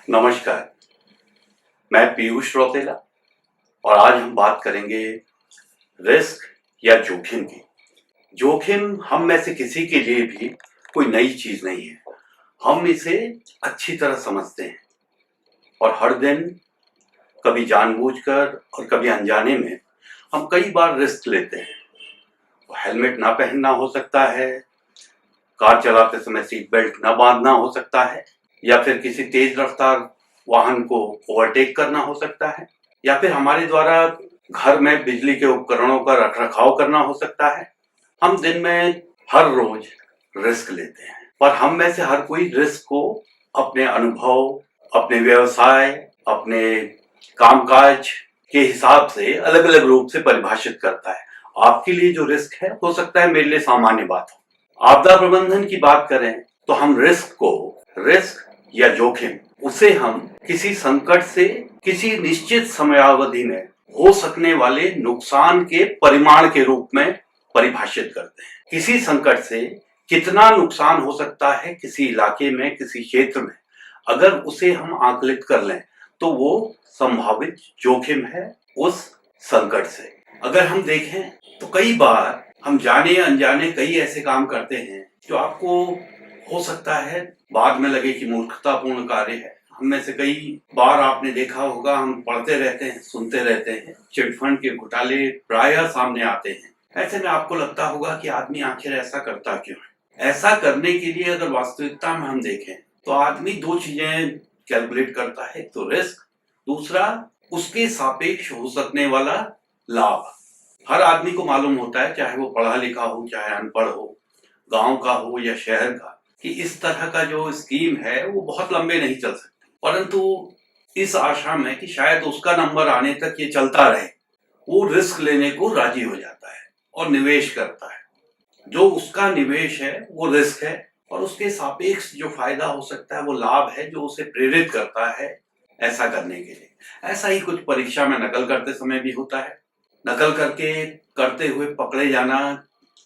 नमस्कार, मैं पीयूष रौतेला और आज हम बात करेंगे रिस्क या जोखिम की। जोखिम हम में से किसी के लिए भी कोई नई चीज नहीं है। हम इसे अच्छी तरह समझते हैं और हर दिन कभी जानबूझकर और कभी अनजाने में हम कई बार रिस्क लेते हैं। हेलमेट ना पहनना हो सकता है, कार चलाते समय सीट बेल्ट ना बांधना हो सकता है, या फिर किसी तेज रफ्तार वाहन को ओवरटेक करना हो सकता है, या फिर हमारे द्वारा घर में बिजली के उपकरणों का रखरखाव करना हो सकता है। हम दिन में हर रोज रिस्क लेते हैं, पर हम में से हर कोई रिस्क को अपने अनुभव, अपने व्यवसाय, अपने कामकाज के हिसाब से अलग अलग रूप से परिभाषित करता है। आपके लिए जो रिस्क है हो सकता है मेरे लिए सामान्य बात हो। आपदा प्रबंधन की बात करें तो हम रिस्क या जोखिम उसे हम किसी संकट से किसी निश्चित समयावधि में हो सकने वाले नुकसान के परिमाण के रूप में परिभाषित करते हैं। किसी संकट से कितना नुकसान हो सकता है किसी इलाके में, किसी क्षेत्र में, अगर उसे हम आकलित कर लें तो वो संभावित जोखिम है उस संकट से। अगर हम देखें तो कई बार हम जाने अनजाने कई ऐसे काम करते हैं जो आपको हो सकता है बाद में लगे कि मूर्खतापूर्ण कार्य है। हम में से कई बार आपने देखा होगा, हम पढ़ते रहते हैं, सुनते रहते हैं, चिटफंड के घोटाले प्रायः सामने आते हैं। ऐसे में आपको लगता होगा कि आदमी आखिर ऐसा करता क्यों है। ऐसा करने के लिए अगर वास्तविकता में हम देखें तो आदमी दो चीजें कैलकुलेट करता है, तो रिस्क, दूसरा उसके सापेक्ष हो सकने वाला लाभ। हर आदमी को मालूम होता है, चाहे वो पढ़ा लिखा हो चाहे अनपढ़ हो, गांव का हो या शहर का, कि इस तरह का जो स्कीम है वो बहुत लंबे नहीं चल सकती, परंतु इस आशा में कि शायद उसका नंबर आने तक ये चलता रहे, वो रिस्क लेने को राजी हो जाता है और निवेश करता है। जो उसका निवेश है वो रिस्क है और उसके सापेक्ष जो फायदा हो सकता है वो लाभ है, जो उसे प्रेरित करता है ऐसा करने के लिए। ऐसा ही कुछ परीक्षा में नकल करते समय भी होता है। नकल करते हुए पकड़े जाना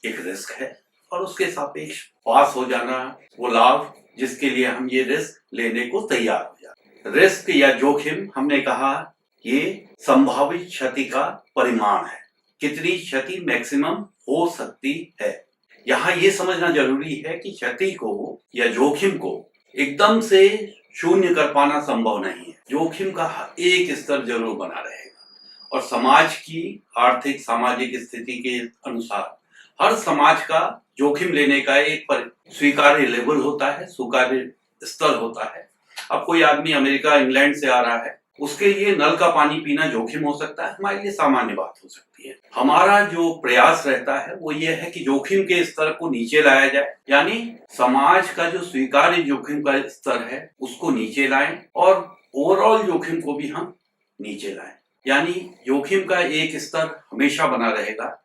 एक रिस्क है और उसके सापेक्ष पास हो जाना वो लाभ, जिसके लिए हम ये रिस्क लेने को तैयार हो जाते हैं। रिस्क या जोखिम, हमने कहा, ये संभावित क्षति का परिमाण है, कितनी क्षति मैक्सिमम हो सकती है। यहाँ ये समझना जरूरी है कि क्षति को या जोखिम को एकदम से शून्य कर पाना संभव नहीं है। जोखिम का एक स्तर जरूर बना रहेगा और समाज की आर्थिक सामाजिक स्थिति के अनुसार हर समाज का जोखिम लेने का एक स्वीकार्य लेवल होता है, स्वीकार्य स्तर होता है। अब कोई आदमी अमेरिका इंग्लैंड से आ रहा है, उसके लिए नल का पानी पीना जोखिम हो सकता है, हमारे लिए सामान्य बात हो सकती है। हमारा जो प्रयास रहता है वो ये है कि जोखिम के स्तर को नीचे लाया जाए, यानी समाज का जो स्वीकार्य जोखिम का स्तर है उसको नीचे लाएं और ओवरऑल जोखिम को भी हम नीचे लाएं, यानी जोखिम का एक स्तर हमेशा बना रहेगा।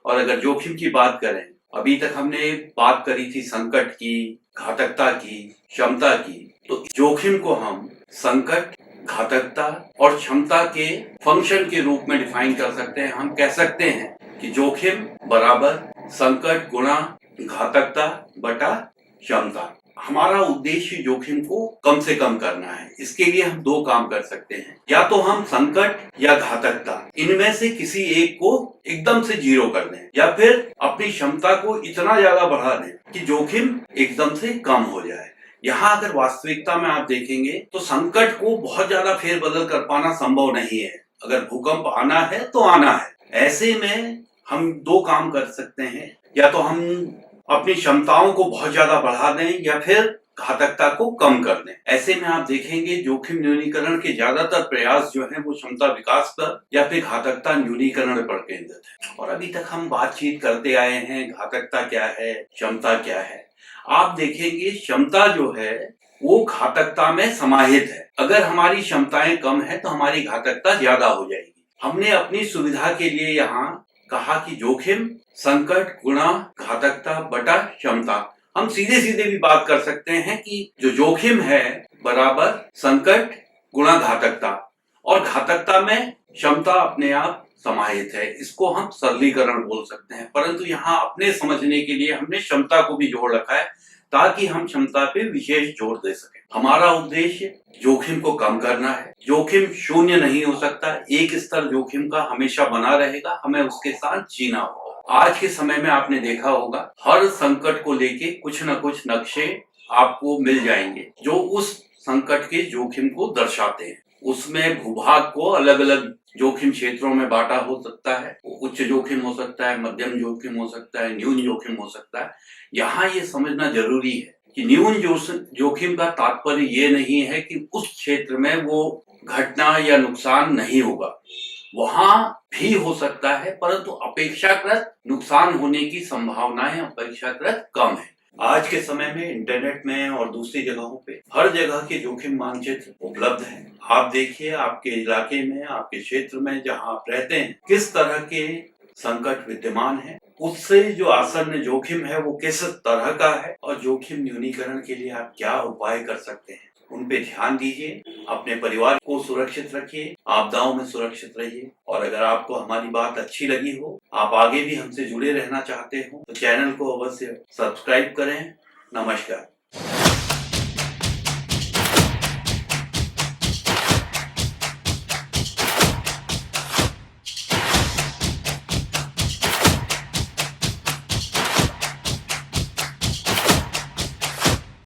और अगर जोखिम की बात करें, अभी तक हमने बात करी थी संकट की, घातकता की, क्षमता की, तो जोखिम को हम संकट, घातकता और क्षमता के फंक्शन के रूप में डिफाइन कर सकते हैं। हम कह सकते हैं कि जोखिम बराबर संकट गुणा घातकता बटा क्षमता। हमारा उद्देश्य जोखिम को कम से कम करना है। इसके लिए हम दो काम कर सकते हैं, या तो हम संकट या घातकता इनमें से किसी एक को एकदम से जीरो कर दें, या फिर अपनी क्षमता को इतना ज्यादा बढ़ा दें कि जोखिम एकदम से कम हो जाए। यहाँ अगर वास्तविकता में आप देखेंगे तो संकट को बहुत ज्यादा फेरबदल कर पाना संभव नहीं है। अगर भूकंप आना है तो आना है। ऐसे में हम दो काम कर सकते हैं, या तो हम अपनी क्षमताओं को बहुत ज्यादा बढ़ा दें या फिर घातकता को कम कर दें। ऐसे में आप देखेंगे जोखिम न्यूनीकरण के ज्यादातर प्रयास जो हैं वो क्षमता विकास पर या फिर घातकता न्यूनीकरण पर केंद्रित है। और अभी तक हम बातचीत करते आए हैं घातकता क्या है, क्षमता क्या है। आप देखेंगे क्षमता जो है वो घातकता में समाहित है। अगर हमारी क्षमताएं कम है तो हमारी घातकता ज्यादा हो जाएगी। हमने अपनी सुविधा के लिए यहाँ कहा कि जोखिम संकट गुणा घातकता बटा क्षमता। हम सीधे सीधे भी बात कर सकते हैं कि जो जोखिम है बराबर संकट गुणा घातकता, और घातकता में क्षमता अपने आप समाहित है। इसको हम सरलीकरण बोल सकते हैं, परंतु यहाँ अपने समझने के लिए हमने क्षमता को भी जोड़ रखा है ताकि हम क्षमता पे विशेष जोर दे सकें। हमारा उद्देश्य जोखिम को कम करना है। जोखिम शून्य नहीं हो सकता, एक स्तर जोखिम का हमेशा बना रहेगा, हमें उसके साथ जीना होगा। आज के समय में आपने देखा होगा हर संकट को लेके कुछ न कुछ नक्शे आपको मिल जाएंगे जो उस संकट के जोखिम को दर्शाते हैं। उसमें भूभाग को अलग अलग जोखिम क्षेत्रों में बांटा हो सकता है। उच्च जोखिम हो सकता है, मध्यम जोखिम हो सकता है, न्यून जोखिम हो सकता है। यहाँ ये समझना जरूरी है कि न्यून जोखिम का तात्पर्य ये नहीं है कि उस क्षेत्र में वो घटना या नुकसान नहीं होगा, वहां भी हो सकता है, परंतु अपेक्षाकृत नुकसान होने की संभावनाएं अपेक्षाकृत कम है। आज के समय में इंटरनेट में और दूसरी जगहों पे हर जगह के जोखिम मानचित्र उपलब्ध है। आप देखिए आपके इलाके में, आपके क्षेत्र में जहां आप रहते हैं, किस तरह के संकट विद्यमान है, उससे जो आसन्न जोखिम है वो किस तरह का है और जोखिम न्यूनीकरण के लिए आप क्या उपाय कर सकते हैं, उन पे ध्यान दीजिए। अपने परिवार को सुरक्षित रखिए, आपदाओं में सुरक्षित रहिए। और अगर आपको हमारी बात अच्छी लगी हो, आप आगे भी हमसे जुड़े रहना चाहते हो, तो चैनल को अवश्य सब्सक्राइब करें। नमस्कार।